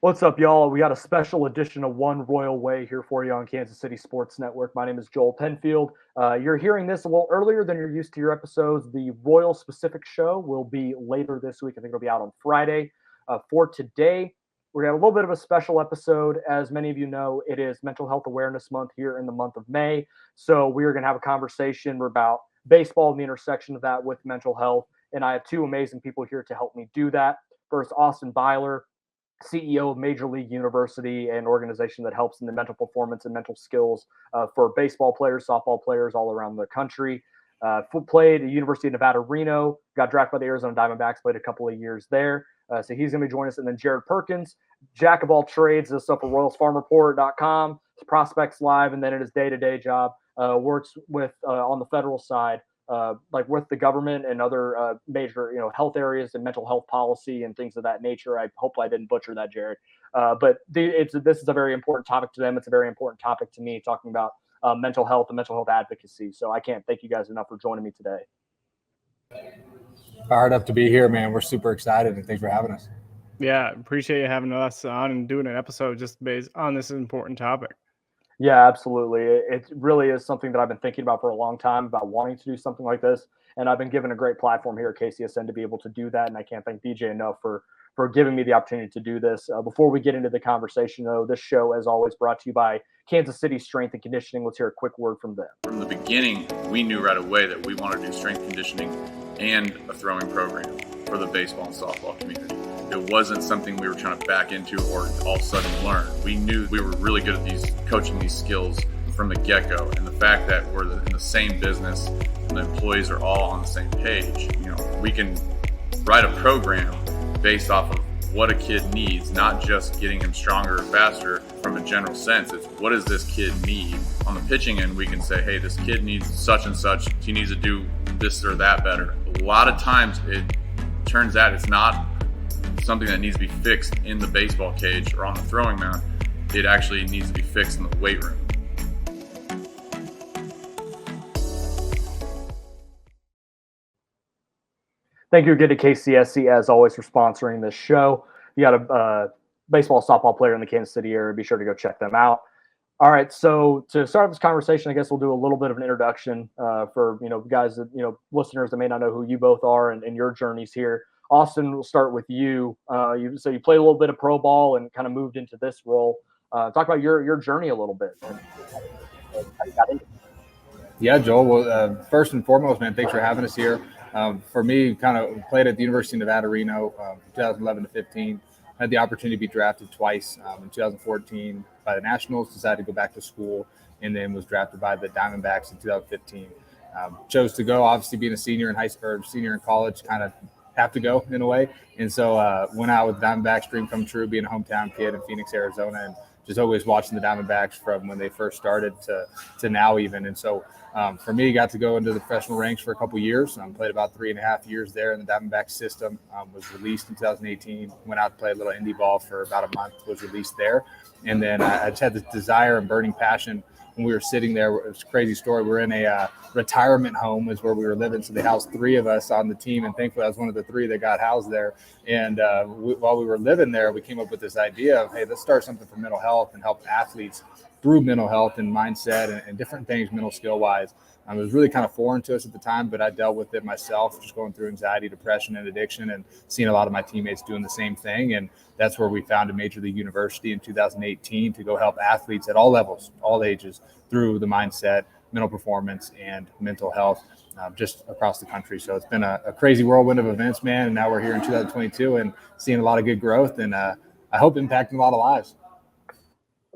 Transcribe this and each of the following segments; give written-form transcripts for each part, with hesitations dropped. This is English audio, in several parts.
What's up, y'all? We got a special edition of One Royal Way here for you on Kansas City Sports Network. My name is Joel Penfield. You're hearing this a little earlier than you're used to your episodes. The Royal specific show will be later this week. I think it'll be out on Friday. For today, we're going to have a little bit of a special episode. As many of you know, it is Mental Health Awareness Month here in the month of May. So we are going to have a conversation about baseball and the intersection of that with mental health. And I have two amazing people here to help me do that. First, Austin Byler, CEO of Major League University, an organization that helps in the mental performance and mental skills for baseball players, softball players all around the country. Played at University of Nevada, Reno, got drafted by the Arizona Diamondbacks, played a couple of years there. So he's going to be joining us. And then Jared Perkins, jack of all trades, does stuff for RoyalsFarmReport.com, Prospects Live, and then in his day-to-day job, works with on the federal side, like with the government and other major, health areas and mental health policy and things of that nature. I hope I didn't butcher that, Jared. But this is a very important topic to them. It's a very important topic to me, talking about mental health and mental health advocacy. So I can't thank you guys enough for joining me today. Fired up to be here, man. We're super excited, and thanks for having us. Yeah, appreciate you having us on and doing an episode just based on this important topic. Yeah, absolutely. It really is something that I've been thinking about for a long time, about wanting to do something like this. And I've been given a great platform here at KCSN to be able to do that. And I can't thank DJ enough for giving me the opportunity to do this. Before we get into the conversation, though, this show, as always, brought to you by Kansas City Strength and Conditioning. Let's hear a quick word from them. From the beginning, we knew right away that we wanted to do strength conditioning and a throwing program for the baseball and softball community. It wasn't something we were trying to back into or all of a sudden learn. We knew we were really good at coaching these skills from the get-go. And the fact that we're in the same business and the employees are all on the same page, we can write a program based off of what a kid needs, not just getting him stronger or faster from a general sense. It's what does this kid need? On the pitching end, we can say, hey, this kid needs such and such. He needs to do this or that better. A lot of times it turns out it's not something that needs to be fixed in the baseball cage or on the throwing mound. It actually needs to be fixed in the weight room. Thank you again to KCSC, as always, for sponsoring this show. You got a baseball, softball player in the Kansas City area. Be sure to go check them out. All right, so to start this conversation, I guess we'll do a little bit of an introduction for guys that listeners that may not know who you both are and your journeys here. Austin, we'll start with you. So you played a little bit of pro ball and kind of moved into this role. Talk about your journey a little bit. Yeah, Joel. Well, first and foremost, man, thanks for having us here. For me, kind of played at the University of Nevada, Reno, 2011 to 15. Had the opportunity to be drafted twice in 2014 by the Nationals, decided to go back to school, and then was drafted by the Diamondbacks in 2015. Chose to go, obviously being a senior in high school or senior in college, kind of have to go in a way. And so went out with the Diamondbacks, dream come true, being a hometown kid in Phoenix, Arizona, and just always watching the Diamondbacks from when they first started to now even. And so for me, got to go into the professional ranks for a couple years. Played about 3.5 years there in the Diamondbacks system. Was released in 2018. Went out to play a little indie ball for about a month. Was released there, and then I just had this desire and burning passion. When we were sitting there, it was a crazy story. We were in a retirement home is where we were living. So they housed 3 of us on the team. And thankfully I was one of the 3 that got housed there. And while we were living there, we came up with this idea of, hey, let's start something for mental health and help athletes through mental health and mindset and different things, mental skill wise. It was really kind of foreign to us at the time, but I dealt with it myself, just going through anxiety, depression, and addiction, and seeing a lot of my teammates doing the same thing. And that's where we founded Major League University in 2018 to go help athletes at all levels, all ages, through the mindset, mental performance, and mental health just across the country. So it's been a crazy whirlwind of events, man. And now we're here in 2022 and seeing a lot of good growth and I hope impacting a lot of lives.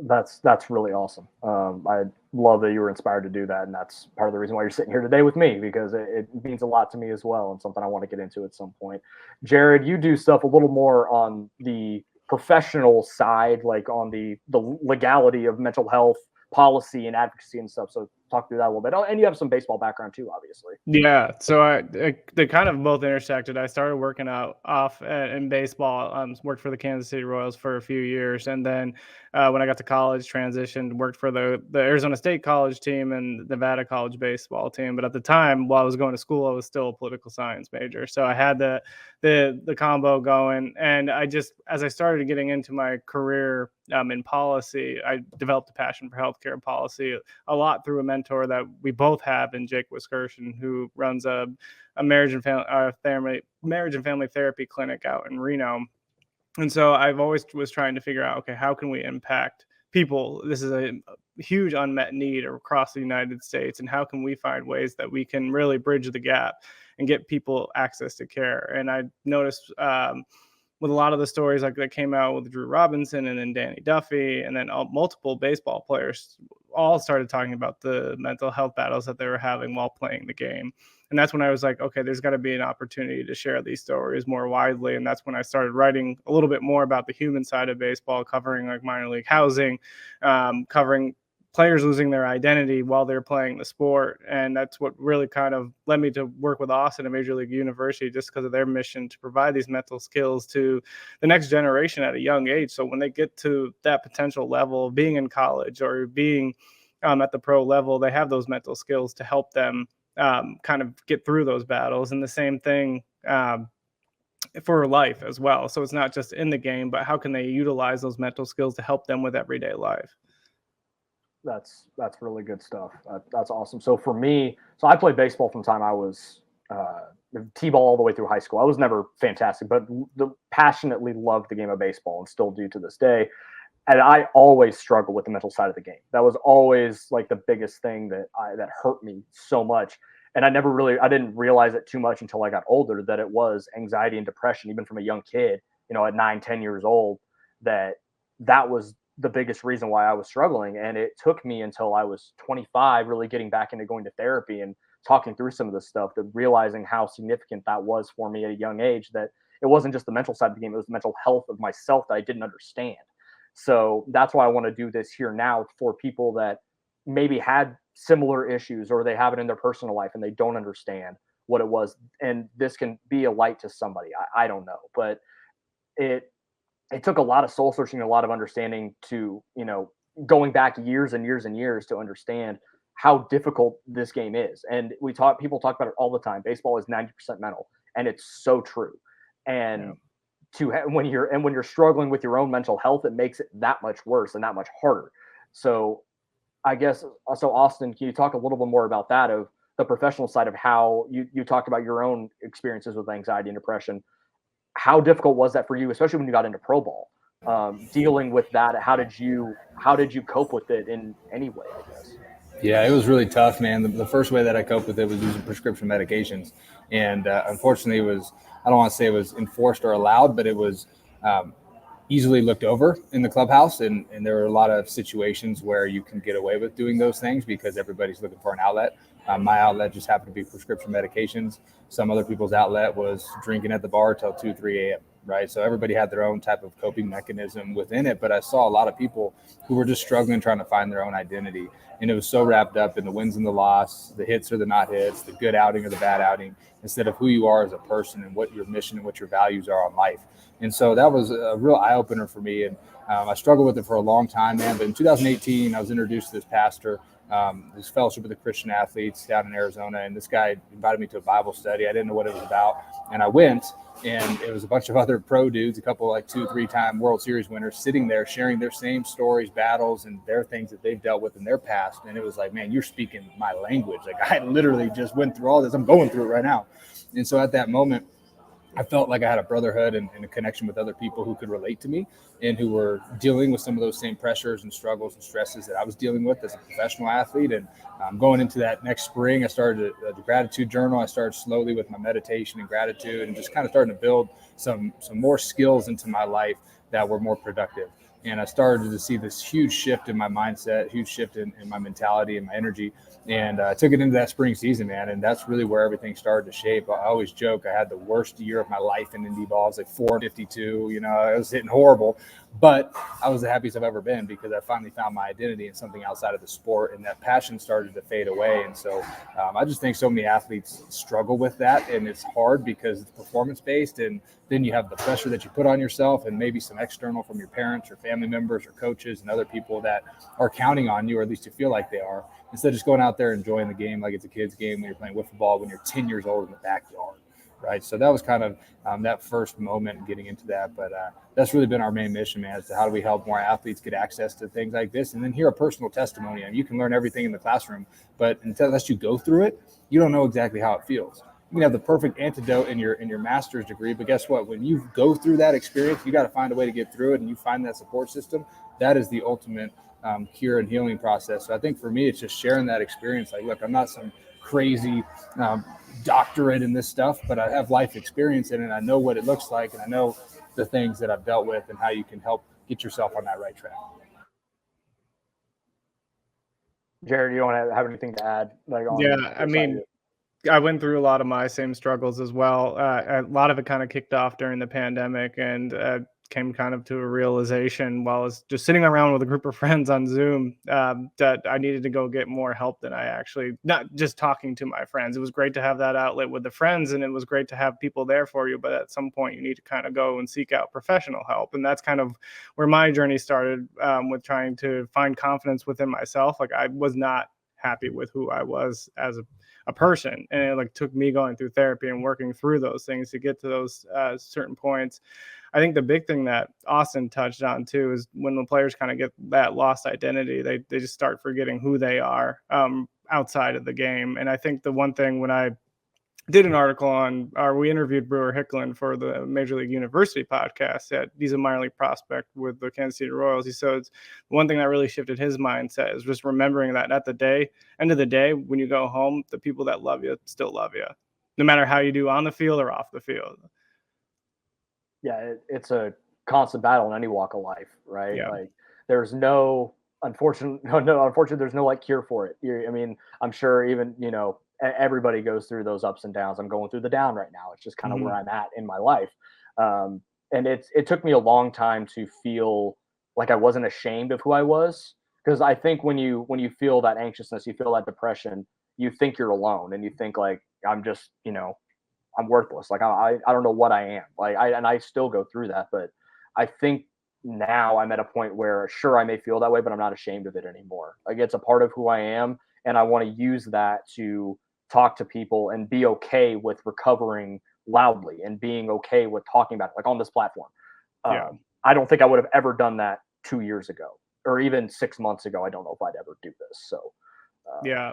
That's really awesome. I love that you were inspired to do that. And that's part of the reason why you're sitting here today with me, because it means a lot to me as well, and something I want to get into at some point. Jared, you do stuff a little more on the professional side, like on the legality of mental health policy and advocacy and stuff. So talk through that a little bit. Oh, and you have some baseball background too, obviously. Yeah, so they kind of both intersected. I started working out in baseball. Worked for the Kansas City Royals for a few years, and then when I got to college, transitioned, worked for the Arizona State college team and the Nevada college baseball team. But at the time, while I was going to school, I was still a political science major, so I had the combo going. And as I started getting into my career in policy, I developed a passion for healthcare policy a lot through a mentor that we both have in Jake Wiskerson, who runs a marriage and family therapy clinic out in Reno. And so I've always was trying to figure out, okay, how can we impact people? This is a huge unmet need across the United States. And how can we find ways that we can really bridge the gap and get people access to care? And I noticed with a lot of the stories like that came out with Drew Robinson and then Danny Duffy and then multiple baseball players all started talking about the mental health battles that they were having while playing the game. And that's when I was like, okay, there's got to be an opportunity to share these stories more widely. And that's when I started writing a little bit more about the human side of baseball, covering like minor league housing, covering players losing their identity while they're playing the sport. And that's what really kind of led me to work with Austin at Major League University, just because of their mission to provide these mental skills to the next generation at a young age. So when they get to that potential level of being in college or being at the pro level, they have those mental skills to help them kind of get through those battles. And the same thing for life as well. So it's not just in the game, but how can they utilize those mental skills to help them with everyday life? That's really good stuff. That's awesome. So for me, I played baseball from the time I was T-ball all the way through high school. I was never fantastic, but passionately loved the game of baseball and still do to this day. And I always struggled with the mental side of the game. That was always like the biggest thing that hurt me so much. And I didn't realize it too much until I got older, that it was anxiety and depression, even from a young kid, at 9, 10 years old, that was the biggest reason why I was struggling. And it took me until I was 25 really getting back into going to therapy and talking through some of this stuff, that realizing how significant that was for me at a young age, that it wasn't just the mental side of the game, it was the mental health of myself that I didn't understand. So that's why I want to do this here now for people that maybe had similar issues or they have it in their personal life and they don't understand what it was. And this can be a light to somebody. I don't know, but it took a lot of soul searching, a lot of understanding to, going back years and years and years to understand how difficult this game is. And people talk about it all the time. Baseball is 90% mental, and it's so true. And when you're struggling with your own mental health, it makes it that much worse and that much harder. So I guess also, Austin, can you talk a little bit more about that, of the professional side of how you talked about your own experiences with anxiety and depression? How difficult was that for you, especially when you got into pro ball, dealing with that? How did you cope with it in any way, I guess? Yeah, it was really tough, man. The first way that I coped with it was using prescription medications. And unfortunately, I don't want to say it was enforced or allowed, but it was easily looked over in the clubhouse. And there were a lot of situations where you can get away with doing those things because everybody's looking for an outlet. My outlet just happened to be prescription medications. Some other people's outlet was drinking at the bar till 2, 3 a.m., right? So everybody had their own type of coping mechanism within it. But I saw a lot of people who were just struggling, trying to find their own identity. And it was so wrapped up in the wins and the loss, the hits or the not hits, the good outing or the bad outing, instead of who you are as a person and what your mission and what your values are on life. And so that was a real eye-opener for me. And I struggled with it for a long time, man. But in 2018, I was introduced to this pastor, this fellowship of the Christian athletes down in Arizona. And this guy invited me to a Bible study. I didn't know what it was about. And I went, and it was a bunch of other pro dudes, a couple like 2, 3-time World Series winners sitting there sharing their same stories, battles, and their things that they've dealt with in their past. And it was like, man, you're speaking my language. Like, I literally just went through all this. I'm going through it right now. And so at that moment, I felt like I had a brotherhood and a connection with other people who could relate to me and who were dealing with some of those same pressures and struggles and stresses that I was dealing with as a professional athlete. And going into that next spring, I started the gratitude journal. I started slowly with my meditation and gratitude and just kind of starting to build some more skills into my life that were more productive. And I started to see this huge shift in my mindset, huge shift in my mentality and my energy. And I took it into that spring season, man. And that's really where everything started to shape. I always joke I had the worst year of my life in indie ball. I was like 452, I was hitting horrible. But I was the happiest I've ever been because I finally found my identity in something outside of the sport, and that passion started to fade away. And so I just think so many athletes struggle with that, and it's hard because it's performance-based, and then you have the pressure that you put on yourself and maybe some external from your parents or family members or coaches and other people that are counting on you, or at least you feel like they are, instead of just going out there and enjoying the game like it's a kid's game when you're playing wiffle ball when you're 10 years old in the backyard. Right. So that was kind of that first moment getting into that. But that's really been our main mission, man, as to how do we help more athletes get access to things like this and then hear a personal testimony. And you can learn everything in the classroom, but unless you go through it, you don't know exactly how it feels. You can have the perfect antidote in your master's degree, but guess what? When you go through that experience, you got to find a way to get through it, and you find that support system. That is the ultimate cure and healing process. So I think for me, it's just sharing that experience. Like, look, I'm not some crazy doctorate in this stuff, but I have life experience in it, and I know what it looks like, and I know the things that I've dealt with and how you can help get yourself on that right track. Jared, you don't have anything to add? I mean, I went through a lot of my same struggles as well. A lot of it kind of kicked off during the pandemic, and came kind of to a realization while I was just sitting around with a group of friends on Zoom that I needed to go get more help than I actually, not just talking to my friends. It was great to have that outlet with the friends, and it was great to have people there for you. But at some point you need to kind of go and seek out professional help. And that's kind of where my journey started, with trying to find confidence within myself. Like, I was not happy with who I was as a person, and it took me going through therapy and working through those things to get to those certain points. I think the big thing that Austin touched on too is when the players kind of get that lost identity, they just start forgetting who they are outside of the game. And I think the one thing, when I did an article we interviewed Brewer Hicklin for the Major League University podcast. He's a minor league prospect with the Kansas City Royals. He said one thing that really shifted his mindset is just remembering that at the end of the day, when you go home, the people that love you still love you, no matter how you do on the field or off the field. Yeah, it's a constant battle in any walk of life, right? Yeah. Like, there's unfortunately, there's no cure for it. I mean, I'm sure even, everybody goes through those ups and downs. I'm going through the down right now. It's just kind of where I'm at in my life. And it took me a long time to feel like I wasn't ashamed of who I was. Because I think when you feel that anxiousness, you feel that depression, you think you're alone, and you think I'm just, I'm worthless. I don't know what I am. I still go through that, but I think now I'm at a point where, sure, I may feel that way, but I'm not ashamed of it anymore. It's a part of who I am, and I want to use that to talk to people and be okay with recovering loudly and being okay with talking about it, on this platform. I don't think I would have ever done that 2 years ago, or even 6 months ago. I don't know if I'd ever do this. So, yeah.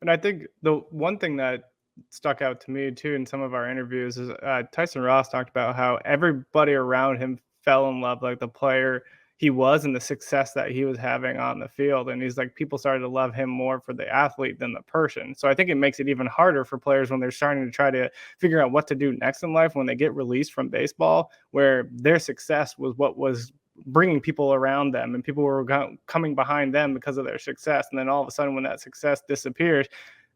And I think the one thing that stuck out to me too in some of our interviews is Tyson Ross talked about how everybody around him fell in love like the player he was and the success that he was having on the field. And he's like, people started to love him more for the athlete than the person. So I think it makes it even harder for players when they're starting to try to figure out what to do next in life when they get released from baseball, where their success was what was bringing people around them, and people were coming behind them because of their success. And then all of a sudden, when that success disappears,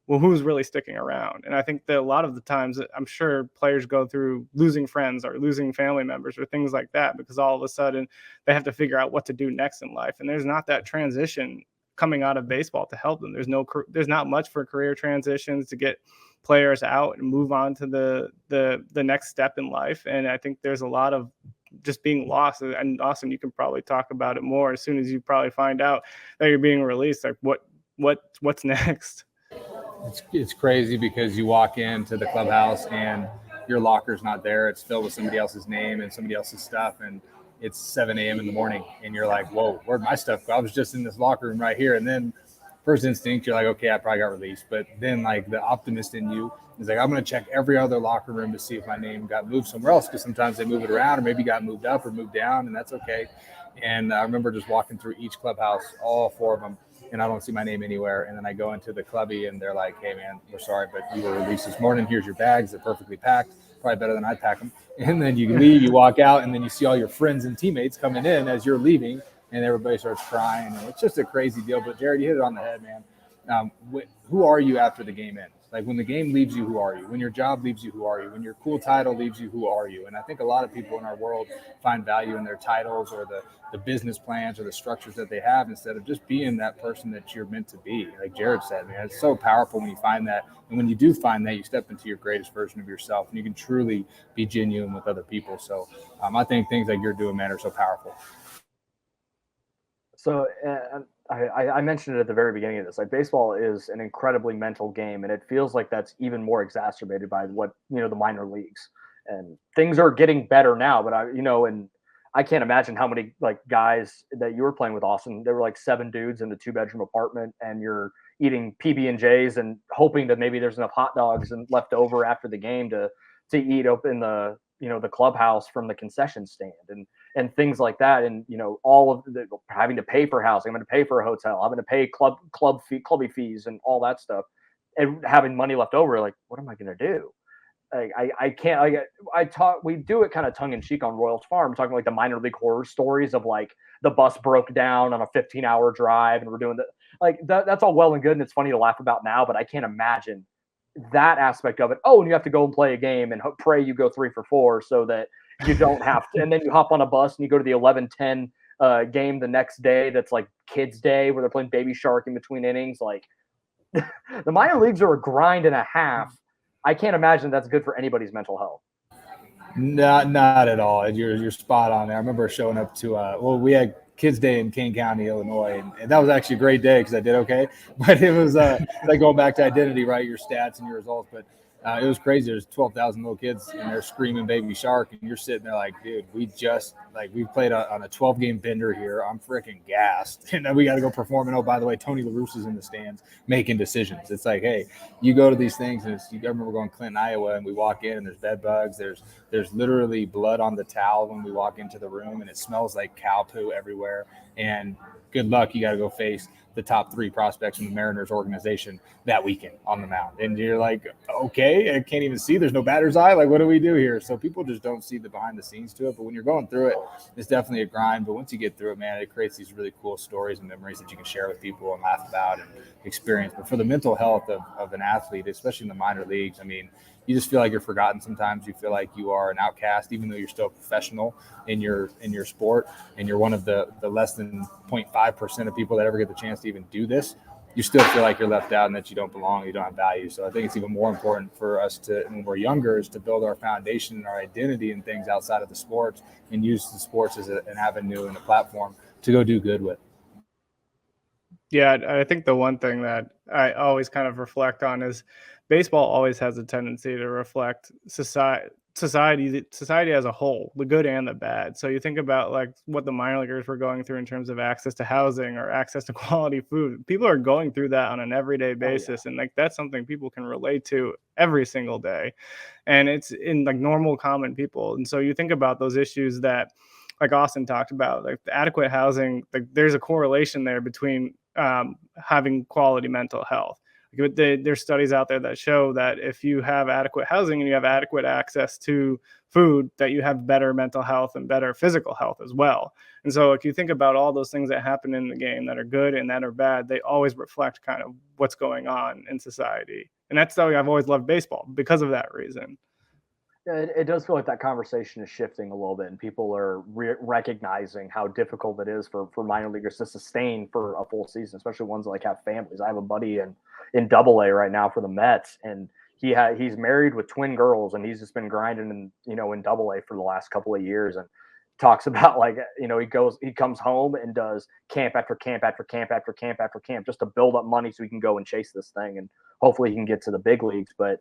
well, who's really sticking around? And I think that a lot of the times, I'm sure players go through losing friends or losing family members or things like that, because all of a sudden they have to figure out what to do next in life. And there's not that transition coming out of baseball to help them. There's not much for career transitions to get players out and move on to the next step in life. And I think there's a lot of just being lost. And Austin, you can probably talk about it more as soon as you probably find out that you're being released. Like what's next? It's crazy because you walk into the clubhouse and your locker's not there. It's filled with somebody else's name and somebody else's stuff. And it's 7 a.m. in the morning. And you're like, whoa, where'd my stuff go? I was just in this locker room right here. And then first instinct, you're like, okay, I probably got released. But then the optimist in you is like, I'm going to check every other locker room to see if my name got moved somewhere else. Because sometimes they move it around, or maybe got moved up or moved down, and that's okay. And I remember just walking through each clubhouse, all 4 of them, and I don't see my name anywhere. And then I go into the clubby and they're like, hey man, we're sorry, but you were released this morning. Here's your bags. They're perfectly packed, probably better than I'd pack them. And then you leave, you walk out, and then you see all your friends and teammates coming in as you're leaving, and everybody starts crying. And it's just a crazy deal. But Jared, you hit it on the head, man. who are you after the game ends? Like when the game leaves you, who are you? When your job leaves you, who are you? When your cool title leaves you, who are you? And I think a lot of people in our world find value in their titles or the business plans or the structures that they have instead of just being that person that you're meant to be. Like Jared said, man, it's so powerful when you find that. And when you do find that, you step into your greatest version of yourself and you can truly be genuine with other people. So I think things like you're doing, man, are so powerful. So I mentioned it at the very beginning of this. Like baseball is an incredibly mental game, and it feels like that's even more exacerbated by what the minor leagues. And things are getting better now, but and I can't imagine how many like guys that you were playing with, Austin. There were like 7 dudes in the 2-bedroom apartment, and you're eating PB&Js and hoping that maybe there's enough hot dogs and left over after the game to eat up in the the clubhouse from the concession stand and things like that. And all of the having to pay for housing, I'm going to pay for a hotel, I'm going to pay clubby fees and all that stuff, and having money left over. Like, what am I going to do? Like, I can't. We do it kind of tongue in cheek on Royals Farm, talking like the minor league horror stories of like the bus broke down on a 15-hour drive, and we're doing that's all well and good, and it's funny to laugh about now, but I can't imagine that aspect of it. Oh, and you have to go and play a game and pray you go 3 for 4 so that you don't have to. And then you hop on a bus and you go to the 11:10 game the next day. That's like kids' day where they're playing Baby Shark in between innings. Like the minor leagues are a grind and a half. I can't imagine that's good for anybody's mental health. Not at all. You're spot on there. I remember showing up to we had Kids Day in Kane County, Illinois, and that was actually a great day because I did okay. But it was like going back to identity, right? Your stats and your results. But it was crazy. There's 12,000 little kids and they're screaming Baby Shark, and you're sitting there like, dude, we played on a 12-game bender here. I'm freaking gassed, and then we got to go perform. And oh, by the way, Tony La Russa's in the stands making decisions. It's like, hey, you go to these things, and I remember going to Clinton, Iowa, and we walk in, and there's bed bugs. There's literally blood on the towel when we walk into the room, and it smells like cow poo everywhere. And good luck, you got to go face the top 3 prospects from the Mariners organization that weekend on the mound. And you're like, okay, I can't even see. There's no batter's eye. Like, what do we do here? So people just don't see the behind the scenes to it. But when you're going through it, it's definitely a grind. But once you get through it, man, it creates these really cool stories and memories that you can share with people and laugh about and experience. But for the mental health of an athlete, especially in the minor leagues, I mean, you just feel like you're forgotten sometimes. You feel like you are an outcast, even though you're still a professional in your sport, and you're one of the less than 0.5% of people that ever get the chance to even do this. You still feel like you're left out and that you don't belong, you don't have value. So I think it's even more important for us to, when we're younger, is to build our foundation and our identity and things outside of the sports, and use the sports as an avenue and a platform to go do good with. Yeah, I think the one thing that I always kind of reflect on is baseball always has a tendency to reflect society as a whole, the good and the bad. So you think about like what the minor leaguers were going through in terms of access to housing or access to quality food. People are going through that on an everyday basis. And like that's something people can relate to every single day. And it's in like normal, common people. And so you think about those issues that like Austin talked about, like the adequate housing, like there's a correlation there between having quality mental health. There's studies out there that show that if you have adequate housing and you have adequate access to food, that you have better mental health and better physical health as well. And so if you think about all those things that happen in the game that are good and that are bad, they always reflect kind of what's going on in society. And that's why I've always loved baseball, because of that reason. Yeah, it does feel like that conversation is shifting a little bit, and people are recognizing how difficult it is for minor leaguers to sustain for a full season, especially ones that like have families. I have a buddy in Double-A right now for the Mets, and he's married with twin girls, and he's just been grinding in Double-A for the last couple of years, and talks about like he comes home and does camp after camp after camp after camp after camp just to build up money so he can go and chase this thing, and hopefully he can get to the big leagues. But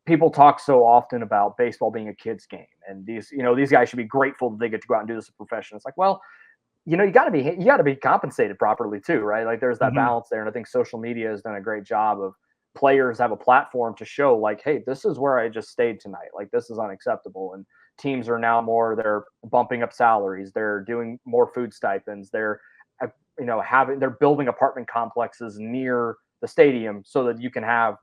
people talk so often about baseball being a kid's game, and these guys should be grateful that they get to go out and do this as a profession. It's like, well, you got to be compensated properly too, right? Like there's that balance there. And I think social media has done a great job of players have a platform to show like, hey, this is where I just stayed tonight. Like this is unacceptable. And teams are now they're bumping up salaries. They're doing more food stipends. They're, they're building apartment complexes near the stadium so that you can have,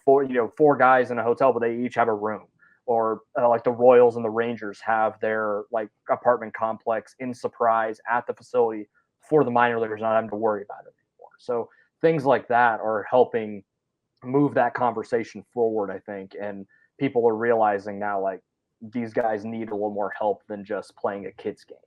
four guys in a hotel, but they each have a room. Or like the Royals and the Rangers have their like apartment complex in Surprise at the facility for the minor leaguers not having to worry about it anymore. So things like that are helping move that conversation forward, I think. And people are realizing now, like, these guys need a little more help than just playing a kid's game.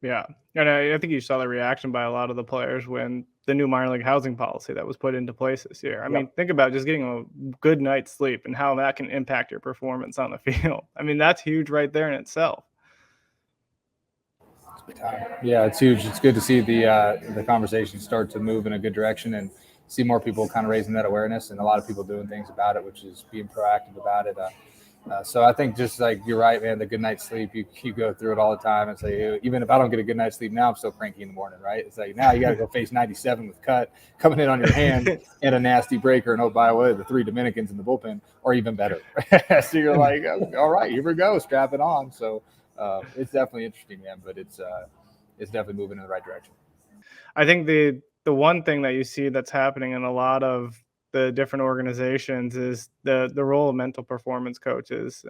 Yeah. And I think you saw the reaction by a lot of the players when the new minor league housing policy that was put into place this year. I mean, think about just getting a good night's sleep and how that can impact your performance on the field. I mean, that's huge right there in itself. Yeah, it's huge. It's good to see the conversation start to move in a good direction and see more people kind of raising that awareness, and a lot of people doing things about it, which is being proactive about it. So I think just like you're right, man, the good night's sleep, you go through it all the time. It's like, even if I don't get a good night's sleep now, I'm still cranky in the morning, right? It's like, now you got to go face 97 with cut coming in on your hand and a nasty breaker. And, oh, by the way, the 3 Dominicans in the bullpen are even better. So you're like, all right, here we go, strap it on. So it's definitely interesting, man, but it's definitely moving in the right direction. I think the one thing that you see that's happening in a lot of the different organizations is the role of mental performance coaches.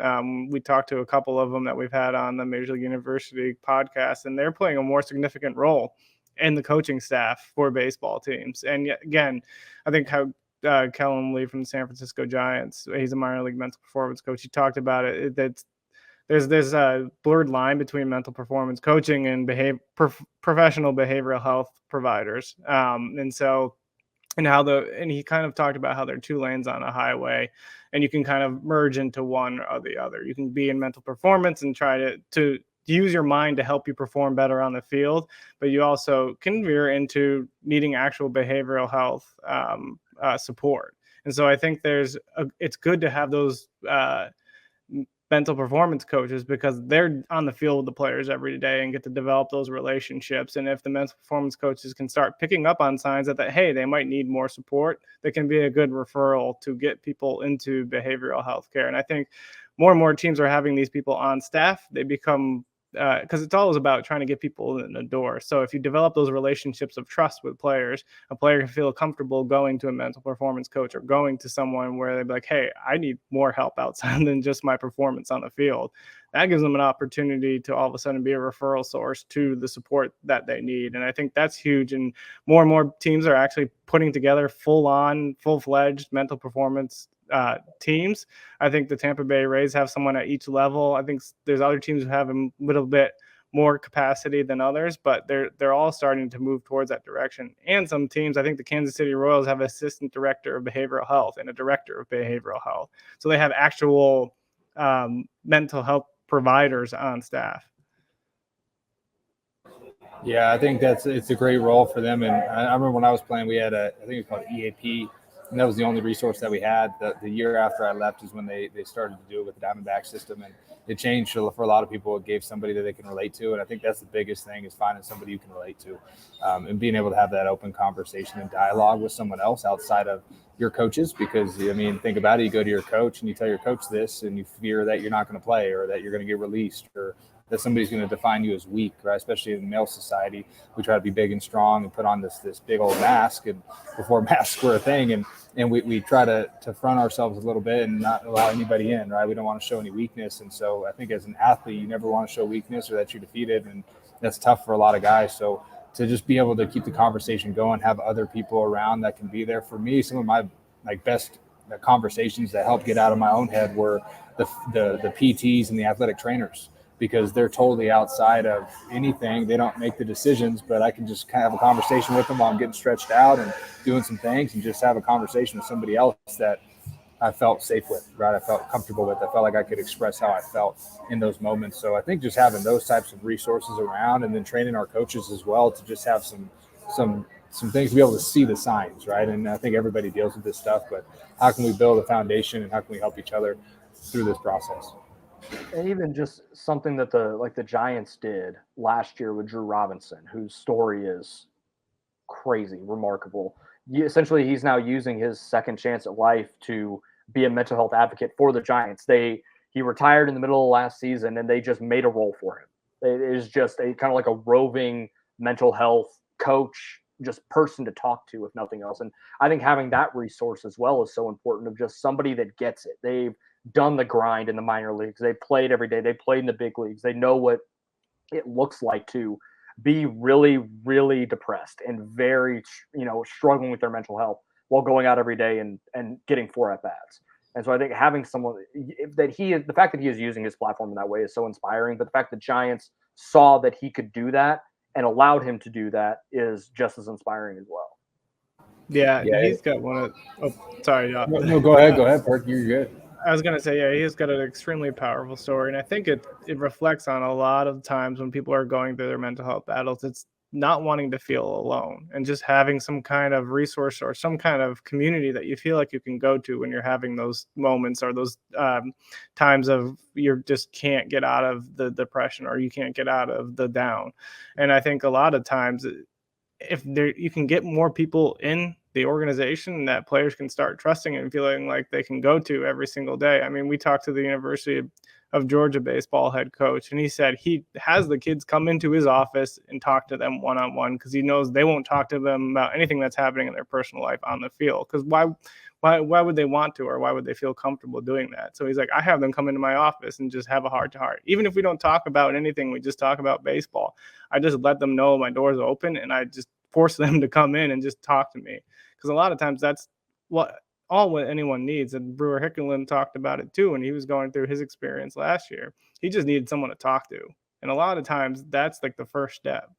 We talked to a couple of them that we've had on the Major League University podcast, and they're playing a more significant role in the coaching staff for baseball teams. And yet, again, I think how Kellen Lee from the San Francisco Giants, he's a minor league mental performance coach. He talked about it. There's a blurred line between mental performance coaching and professional behavioral health providers. And he kind of talked about how there are 2 lanes on a highway, and you can kind of merge into one or the other. You can be in mental performance and try to use your mind to help you perform better on the field, but you also can veer into needing actual behavioral health support. And so I think it's good to have those mental performance coaches, because they're on the field with the players every day and get to develop those relationships. And if the mental performance coaches can start picking up on signs that hey, they might need more support, that can be a good referral to get people into behavioral health care. And I think more and more teams are having these people on staff. They become because it's always about trying to get people in the door. So if you develop those relationships of trust with players, a player can feel comfortable going to a mental performance coach or going to someone where they'd be like, hey, I need more help outside than just my performance on the field. That gives them an opportunity to all of a sudden be a referral source to the support that they need. And I think that's huge. And more teams are actually putting together full-fledged mental performance teams. I think the Tampa Bay Rays have someone at each level. I think there's other teams who have a little bit more capacity than others, but they're all starting to move towards that direction. And some teams, I think the Kansas City Royals have an assistant director of behavioral health and a director of behavioral health. So they have actual mental health providers on staff. Yeah, I think it's a great role for them. And I remember when I was playing, we had I think it was called EAP, and that was the only resource that we had. The year after I left is when they started to do it with the Diamondback system, and it changed for a lot of people. It gave somebody that they can relate to, and I think that's the biggest thing, is finding somebody you can relate to, and being able to have that open conversation and dialogue with someone else outside of your coaches. Because, I mean, think about it. You go to your coach and you tell your coach this, and you fear that you're not going to play, or that you're going to get released, or that somebody's going to define you as weak, right? Especially in male society, we try to be big and strong and put on this big old mask, and before masks were a thing, and we try to front ourselves a little bit and not allow anybody in, right? We don't want to show any weakness. And so I think as an athlete, you never want to show weakness or that you're defeated, and that's tough for a lot of guys. So to just be able to keep the conversation going, have other people around that can be there. For me, some of my best conversations that helped get out of my own head were the PTs and the athletic trainers, because they're totally outside of anything. They don't make the decisions, but I can just kind of have a conversation with them while I'm getting stretched out and doing some things, and just have a conversation with somebody else that I felt safe with, right? I felt comfortable with. I felt like I could express how I felt in those moments. So I think just having those types of resources around, and then training our coaches as well to just have some things to be able to see the signs, right? And I think everybody deals with this stuff, but how can we build a foundation, and how can we help each other through this process? And even just something that the Giants did last year with Drew Robinson, whose story is crazy, remarkable. Essentially, he's now using his second chance at life to be a mental health advocate for the Giants. He retired in the middle of last season, and they just made a role for him. It is just a kind of like a roving mental health coach, just person to talk to, if nothing else. And I think having that resource as well is so important, of just somebody that gets it. They've done the grind in the minor leagues. They played every day. They played in the big leagues. They know what it looks like to be really, really depressed and very, struggling with their mental health while going out every day and getting 4 at bats. And so I think having someone the fact that he is using his platform in that way is so inspiring. But the fact that Giants saw that he could do that and allowed him to do that is just as inspiring as well. Yeah, he's got one of. Oh, sorry. No, go ahead, Perk. You're good. I was gonna say, yeah, he's got an extremely powerful story, and I think it reflects on a lot of times when people are going through their mental health battles. It's not wanting to feel alone, and just having some kind of resource or some kind of community that you feel like you can go to when you're having those moments or those times of you just can't get out of the depression or you can't get out of the down. And I think a lot of times, if you can get more people in the organization that players can start trusting and feeling like they can go to every single day. I mean, we talked to the University of Georgia baseball head coach, and he said he has the kids come into his office and talk to them one-on-one because he knows they won't talk to them about anything that's happening in their personal life on the field. Because why would they want to, or why would they feel comfortable doing that? So he's like, I have them come into my office and just have a heart-to-heart. Even if we don't talk about anything, we just talk about baseball. I just let them know my door's open, and I just force them to come in and just talk to me. Because a lot of times that's what anyone needs. And Brewer Hickelin talked about it too when he was going through his experience last year. He just needed someone to talk to. And a lot of times that's like the first step.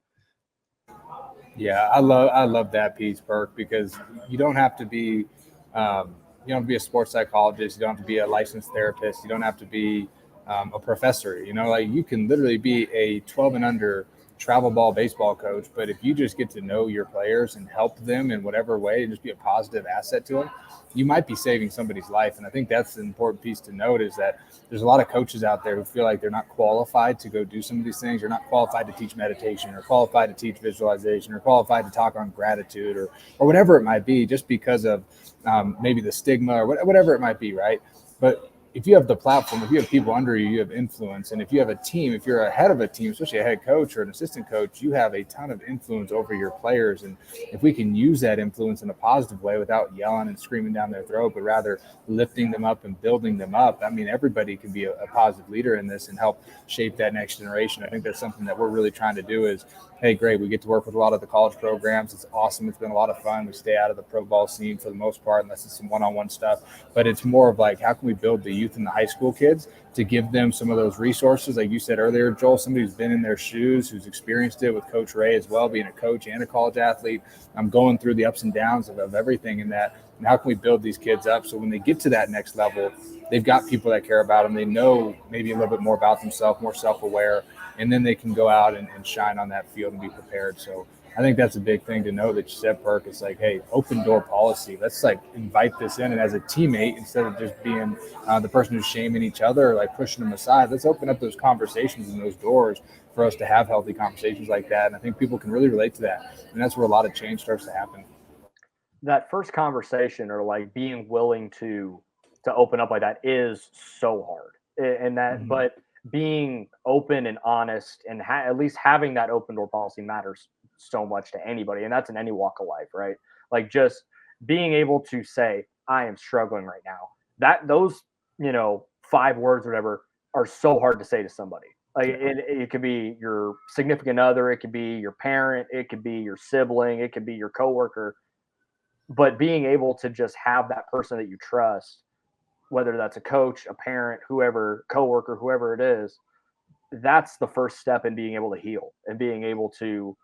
Yeah, I love that piece, Perk, because you don't have to be you don't have to be a sports psychologist, you don't have to be a licensed therapist, you don't have to be a professor. Like you can literally be a 12 and under travel ball baseball coach, but if you just get to know your players and help them in whatever way and just be a positive asset to them, you might be saving somebody's life. And I think that's an important piece to note, is that there's a lot of coaches out there who feel like they're not qualified to go do some of these things. You're not qualified to teach meditation or qualified to teach visualization or qualified to talk on gratitude or whatever it might be, just because of maybe the stigma or whatever it might be, right? But if you have the platform, if you have people under you, you have influence. And if you have a team, if you're a head of a team, especially a head coach or an assistant coach, you have a ton of influence over your players. And if we can use that influence in a positive way without yelling and screaming down their throat, but rather lifting them up and building them up, I mean, everybody can be a positive leader in this and help shape that next generation. I think that's something that we're really trying to do is, hey, great, we get to work with a lot of the college programs. It's awesome. It's been a lot of fun. We stay out of the pro ball scene for the most part, unless it's some one-on-one stuff. But it's more of like, how can we build the youth and the high school kids to give them some of those resources? Like you said earlier, Joel, somebody who's been in their shoes, who's experienced it with Coach Ray as well, being a coach and a college athlete. I'm going through the ups and downs of everything in that. And how can we build these kids up so when they get to that next level, they've got people that care about them. They know maybe a little bit more about themselves, more self-aware, and then they can go out and shine on that field and be prepared. So I think that's a big thing to know that you said, Perk. It's like, hey, open door policy. Let's like invite this in. And as a teammate, instead of just being the person who's shaming each other or like pushing them aside, let's open up those conversations and those doors for us to have healthy conversations like that. And I think people can really relate to that. And that's where a lot of change starts to happen. That first conversation, or like being willing to open up like that, is so hard. And that, but being open and honest and at least having that open door policy matters so much to anybody. And that's in any walk of life, right? Like just being able to say, I am struggling right now. Those 5 words or whatever are so hard to say to somebody. Like it could be your significant other, it could be your parent, it could be your sibling, it could be your coworker. But being able to just have that person that you trust, whether that's a coach, a parent, whoever, coworker, whoever it is, that's the first step in being able to heal and being able to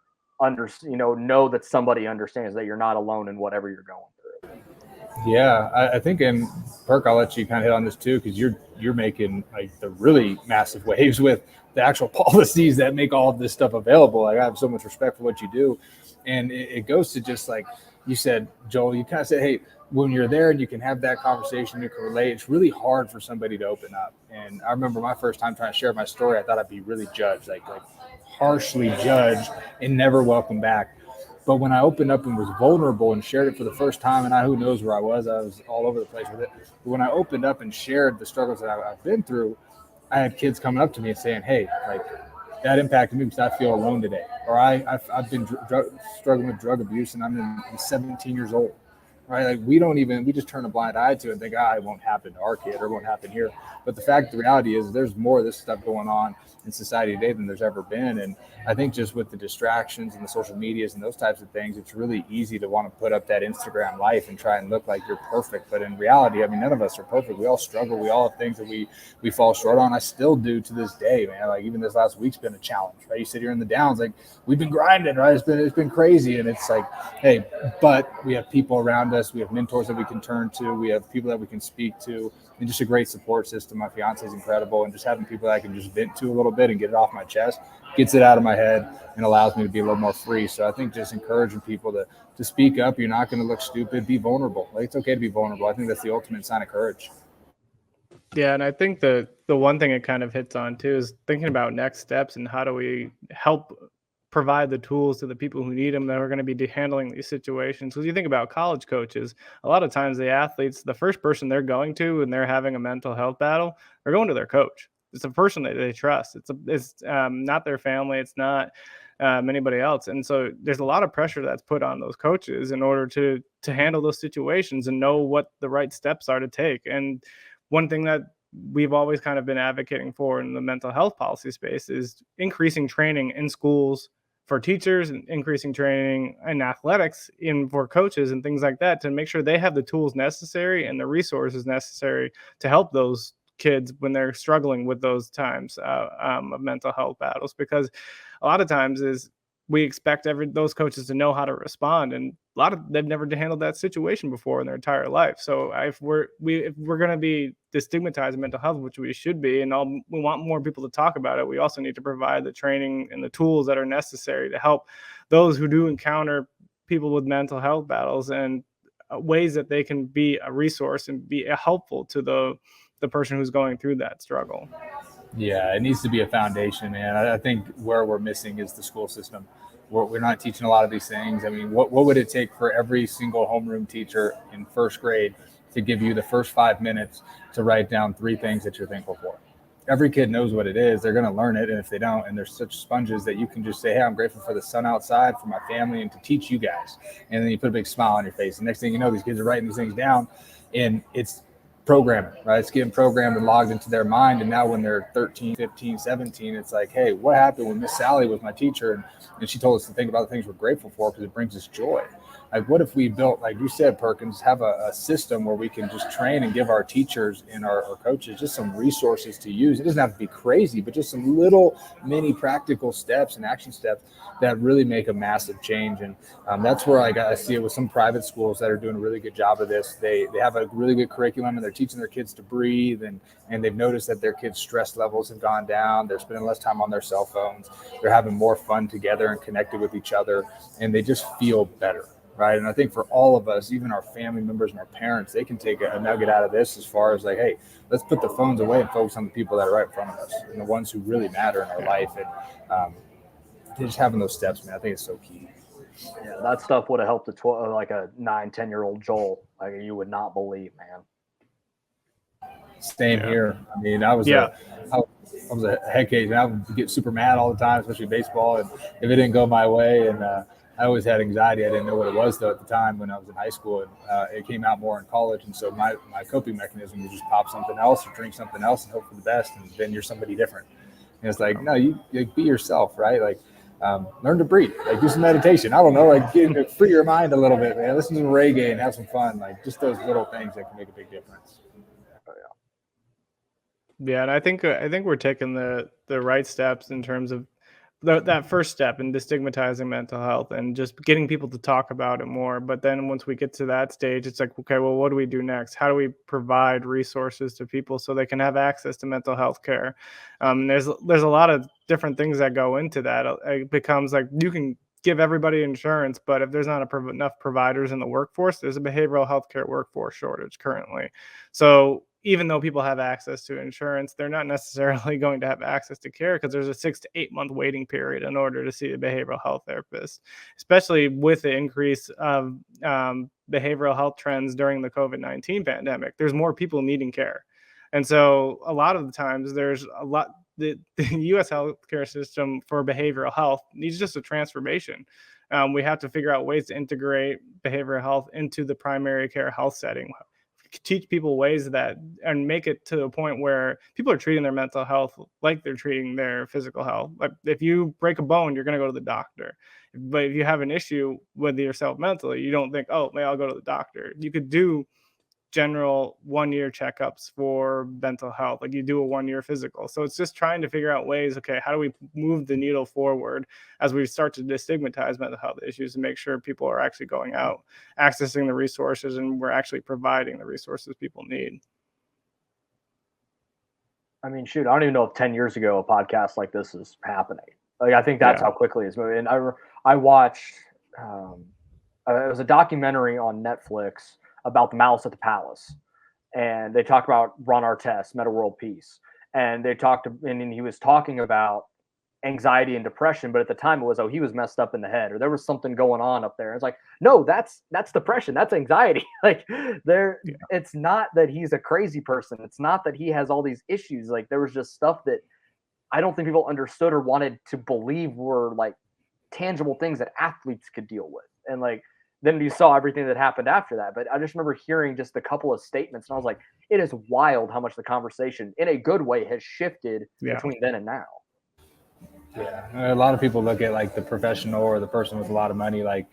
know that somebody understands that you're not alone in whatever you're going through. Yeah, I think, and Perk, I'll let you kind of hit on this too, because you're making like the really massive waves with the actual policies that make all of this stuff available. Like I have so much respect for what you do, and it goes to just like you said, Joel. You kind of said, hey, when you're there and you can have that conversation, you can relate. It's really hard for somebody to open up. And I remember my first time trying to share my story, I thought I'd be really judged, like harshly judged and never welcome back. But when I opened up and was vulnerable and shared it for the first time, and who knows where I was all over the place with it. But when I opened up and shared the struggles that I've been through, I had kids coming up to me and saying, hey, like that impacted me because I feel alone today. Or I've been struggling with drug abuse and I'm 17 years old. right? Like we just turn a blind eye to it and think, it won't happen to our kid or it won't happen here. But the reality is there's more of this stuff going on in society today than there's ever been. And I think just with the distractions and the social medias and those types of things, it's really easy to want to put up that Instagram life and try and look like you're perfect. But in reality, I mean, none of us are perfect. We all struggle. We all have things that we fall short on. I still do to this day, man. Like even this last week's been a challenge, right? You sit here in the downs, like we've been grinding, right? It's been crazy. And it's like, hey, but we have people around us. We have mentors that we can turn to. We have people that we can speak to, and just a great support system. My fiance is incredible, and just having people that I can just vent to a little bit and get it off my chest gets it out of my head and allows me to be a little more free. So I think just encouraging people to speak up. You're not going to look stupid. Be vulnerable. Like it's okay to be vulnerable. I think that's the ultimate sign of courage. Yeah, and I think the one thing it kind of hits on too is thinking about next steps and how do we help provide the tools to the people who need them that are going to be handling these situations. Because you think about college coaches, a lot of times the athletes, the first person they're going to when they're having a mental health battle, they're going to their coach. It's a person that they trust. It's not their family. It's not anybody else. And so there's a lot of pressure that's put on those coaches in order to handle those situations and know what the right steps are to take. And one thing that we've always kind of been advocating for in the mental health policy space is increasing training in schools for teachers and increasing training in athletics for coaches and things like that to make sure they have the tools necessary and the resources necessary to help those kids when they're struggling with those times of mental health battles. Because a lot of times we expect those coaches to know how to respond, and a lot of they've never handled that situation before in their entire life. So if we're going to be destigmatizing mental health, which we should be, and we want more people to talk about it, we also need to provide the training and the tools that are necessary to help those who do encounter people with mental health battles and ways that they can be a resource and be helpful to the person who's going through that struggle. Yeah, it needs to be a foundation, man. I think where we're missing is the school system. We're not teaching a lot of these things. I mean, what would it take for every single homeroom teacher in first grade to give you the first 5 minutes to write down 3 things that you're thankful for? Every kid knows what it is. They're going to learn it. And if they don't, and they're such sponges that you can just say, hey, I'm grateful for the sun outside, for my family, and to teach you guys. And then you put a big smile on your face. The next thing you know, these kids are writing these things down, and it's programming, right? It's getting programmed and logged into their mind. And now when they're 13, 15, 17, it's like, hey, what happened when Miss Sally was my teacher and she told us to think about the things we're grateful for because it brings us joy? Like, what if we built, like you said, Perkins, have a system where we can just train and give our teachers and our coaches just some resources to use? It doesn't have to be crazy, but just some little mini practical steps and action steps that really make a massive change. And that's where I see it with some private schools that are doing a really good job of this. They have a really good curriculum, and they're teaching their kids to breathe, and they've noticed that their kids' stress levels have gone down. They're spending less time on their cell phones. They're having more fun together and connected with each other, and they just feel better. Right. And I think for all of us, even our family members and our parents, they can take a nugget out of this as far as like, hey, let's put the phones away and focus on the people that are right in front of us and the ones who really matter in our life. And just having those steps, man, I think it's so key. Yeah, that stuff would have helped like a 9-10-year-old Joel. Like you would not believe, man. Same here. I mean, I was a head case, man. I would get super mad all the time, especially baseball. And if it didn't go my way, and I always had anxiety. I didn't know what it was, though, at the time when I was in high school. And it came out more in college. And so my coping mechanism was just pop something else or drink something else and hope for the best. And then you're somebody different. And it's like, no, you be yourself, right? Like, learn to breathe. Like, do some meditation. I don't know. Like, free your mind a little bit, man. Listen to reggae and have some fun. Like, just those little things that can make a big difference. Yeah, and I think we're taking the right steps in terms of that first step in destigmatizing mental health and just getting people to talk about it more. But then once we get to that stage, it's like, okay, well, what do we do next? How do we provide resources to people so they can have access to mental health care? There's a lot of different things that go into that. It becomes like you can give everybody insurance, but if there's not enough providers in the workforce, there's a behavioral health care workforce shortage currently. So even though people have access to insurance, they're not necessarily going to have access to care because there's a 6 to 8 month waiting period in order to see a behavioral health therapist, especially with the increase of behavioral health trends during the COVID-19 pandemic. There's more people needing care. And so a lot of the times the U.S. healthcare system for behavioral health needs just a transformation. We have to figure out ways to integrate behavioral health into the primary care health setting. Teach people ways that, and make it to a point where people are treating their mental health like they're treating their physical health. Like if you break a bone, you're going to go to the doctor. But if you have an issue with yourself mentally, you don't think, oh, maybe I'll go to the doctor. You could do general 1-year checkups for mental health, like you do a 1-year physical. So it's just trying to figure out ways, okay, how do we move the needle forward as we start to destigmatize mental health issues and make sure people are actually going out, accessing the resources, and we're actually providing the resources people need. I mean, shoot, I don't even know if 10 years ago a podcast like this is happening. Like, I think that's how quickly it's moving. And I watched, it was a documentary on Netflix about the Malice at the Palace, and they talked about Ron Artest, Meta World Peace, and he was talking about anxiety and depression, but at the time it was, oh, he was messed up in the head, or there was something going on up there. It's like, no, that's depression, that's anxiety. Like it's not that he's a crazy person, it's not that he has all these issues. Like there was just stuff that I don't think people understood or wanted to believe were like tangible things that athletes could deal with. And like then you saw everything that happened after that. But I just remember hearing just a couple of statements, and I was like, it is wild how much the conversation, in a good way, has shifted between then and now. Yeah, a lot of people look at like the professional or the person with a lot of money like,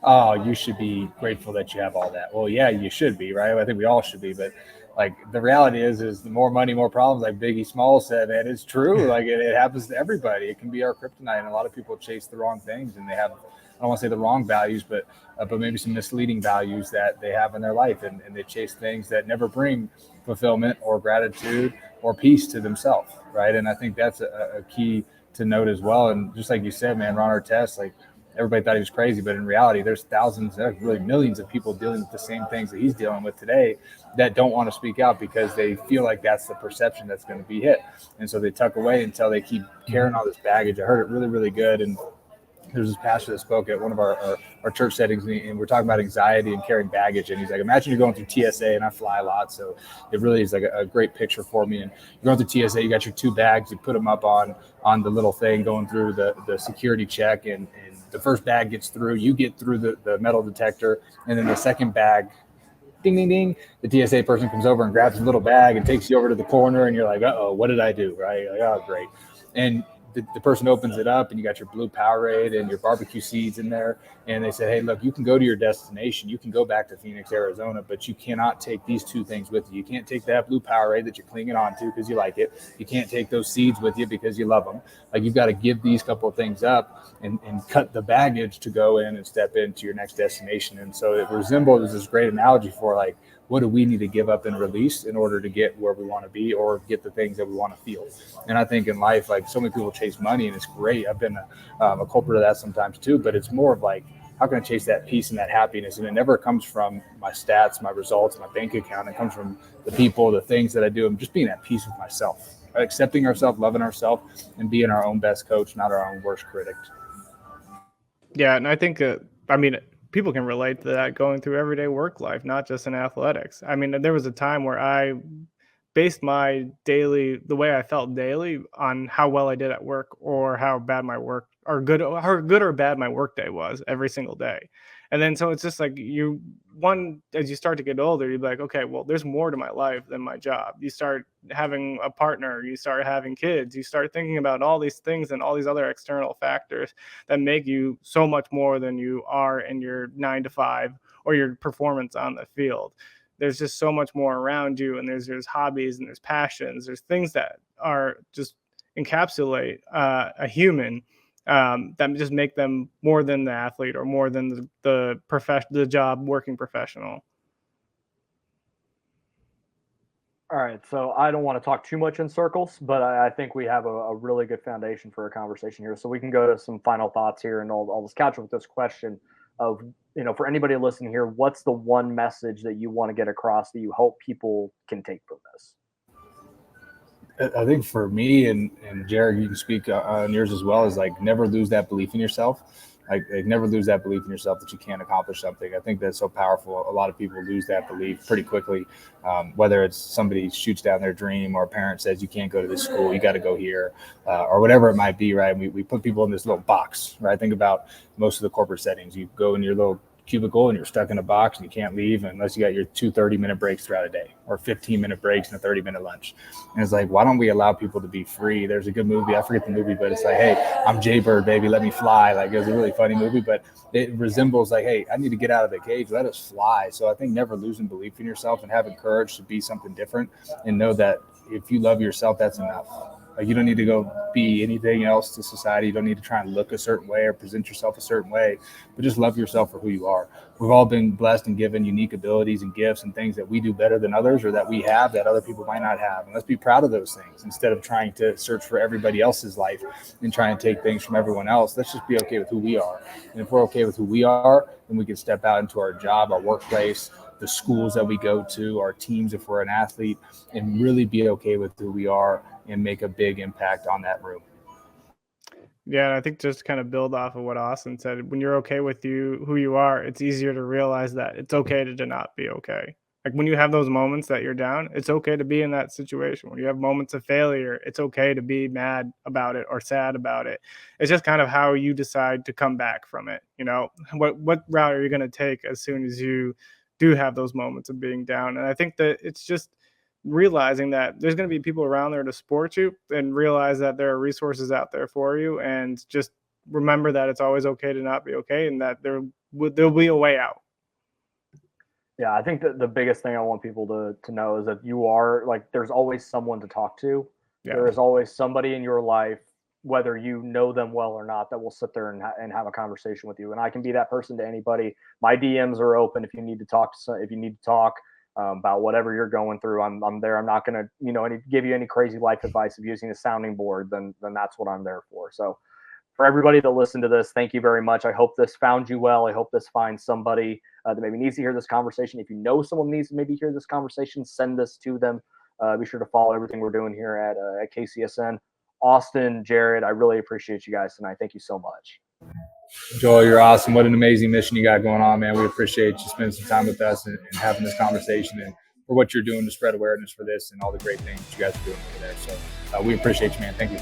oh, you should be grateful that you have all that. Well, yeah, you should be, right? I think we all should be. But like the reality is the more money, more problems, like Biggie Smalls said, and it's true. Like it happens to everybody. It can be our kryptonite. And a lot of people chase the wrong things, and they have, I don't want to say the wrong values, but maybe some misleading values that they have in their life. And they chase things that never bring fulfillment or gratitude or peace to themselves, right? And I think that's a key to note as well. And just like you said, man, Ron Artest, like everybody thought he was crazy, but in reality, there's thousands, really millions of people dealing with the same things that he's dealing with today that don't want to speak out because they feel like that's the perception that's going to be hit. And so they tuck away until they keep carrying all this baggage. I heard it really, really good. And there's this pastor that spoke at one of our church settings, and we're talking about anxiety and carrying baggage. And he's like, imagine you're going through TSA, and I fly a lot, so it really is like a great picture for me. And you're going through TSA, you got your 2 bags, you put them up on the little thing going through the security check, and the first bag gets through, you get through the metal detector, and then the second bag, ding, ding, ding, the TSA person comes over and grabs a little bag and takes you over to the corner, and you're like, uh-oh, what did I do, right? You're like, oh, great. And the person opens it up, and you got your blue Powerade and your barbecue seeds in there. And they said, hey, look, you can go to your destination. You can go back to Phoenix, Arizona, but you cannot take these 2 things with you. You can't take that blue Powerade that you're clinging on to because you like it. You can't take those seeds with you because you love them. Like, you've got to give these couple of things up and cut the baggage to go in and step into your next destination. And so it resembled this great analogy for like, what do we need to give up and release in order to get where we want to be or get the things that we want to feel? And I think in life, like so many people chase money, and it's great. I've been a culprit of that sometimes too, but it's more of like, how can I chase that peace and that happiness? And it never comes from my stats, my results, my bank account. It comes from the people, the things that I do, and just being at peace with myself, right? Accepting ourselves, loving ourselves, and being our own best coach, not our own worst critic. Yeah, and I think, people can relate to that going through everyday work life, not just in athletics. I mean, there was a time where I based the way I felt daily on how well I did at work or how bad my work or good or bad my work day was every single day. And then so it's just like as you start to get older, you're like, okay, well, there's more to my life than my job. You start having a partner, you start having kids, you start thinking about all these things and all these other external factors that make you so much more than you are in your 9 to 5 or your performance on the field. There's just so much more around you, and there's hobbies and there's passions, there's things that are just encapsulate a human that just make them more than the athlete or more than the job working professional. All right, so I don't want to talk too much in circles, but I think we have a really good foundation for a conversation here. So we can go to some final thoughts here, and I'll just catch up with this question of, for anybody listening here, what's the one message that you want to get across that you hope people can take from this? I think for me and Jared, you can speak on yours as well, is like never lose that belief in yourself. Like never lose that belief in yourself that you can't accomplish something. I think that's so powerful. A lot of people lose that belief pretty quickly, whether it's somebody shoots down their dream or a parent says you can't go to this school, you got to go here, or whatever it might be, right? We put people in this little box, right? Think about most of the corporate settings. You go in your little cubicle and you're stuck in a box and you can't leave unless you got your 2 30-minute breaks throughout a day, or 15-minute breaks and a 30-minute lunch. And it's like, why don't we allow people to be free? There's a good movie, I forget the movie, but it's like, hey, I'm Jaybird, baby, let me fly. Like, it was a really funny movie, but it resembles like, hey, I need to get out of the cage, let us fly. So I think never losing belief in yourself and having courage to be something different, and know that if you love yourself, that's enough. Like, you don't need to go be anything else to society. You don't need to try and look a certain way or present yourself a certain way, but just love yourself for who you are. We've all been blessed and given unique abilities and gifts and things that we do better than others, or that we have that other people might not have. And let's be proud of those things instead of trying to search for everybody else's life and try and take things from everyone else. Let's just be okay with who we are. And if we're okay with who we are, then we can step out into our job, our workplace, the schools that we go to, our teams if we're an athlete, and really be okay with who we are and make a big impact on that room. Yeah, and I think just to kind of build off of what Austin said, when you're okay with who you are, it's easier to realize that it's okay to not be okay. Like, when you have those moments that you're down, it's okay to be in that situation. When you have moments of failure, it's okay to be mad about it or sad about it. It's just kind of how you decide to come back from it. You know, what route are you going to take as soon as you do have those moments of being down? And I think that it's just realizing that there's going to be people around there to support you, and realize that there are resources out there for you, and just remember that it's always okay to not be okay, and that there'll be a way out. Yeah, I think that the biggest thing I want people to know is that you are, like, there's always someone to talk to. Yeah. There is always somebody in your life, whether you know them well or not, that will sit there and have a conversation with you. And I can be that person to anybody. My DMs are open if you need to talk about whatever you're going through. I'm there. I'm not going to, give you any crazy life advice of using a sounding board. Then that's what I'm there for. So for everybody that listened to this, thank you very much. I hope this found you well. I hope this finds somebody that maybe needs to hear this conversation. If you know someone needs to maybe hear this conversation, send this to them. Be sure to follow everything we're doing here at KCSN. Austin, Jared, I really appreciate you guys tonight. Thank you so much. Joel, you're awesome. What an amazing mission you got going on, man. We appreciate you spending some time with us and having this conversation, and for what you're doing to spread awareness for this and all the great things that you guys are doing over there. So we appreciate you, man. Thank you.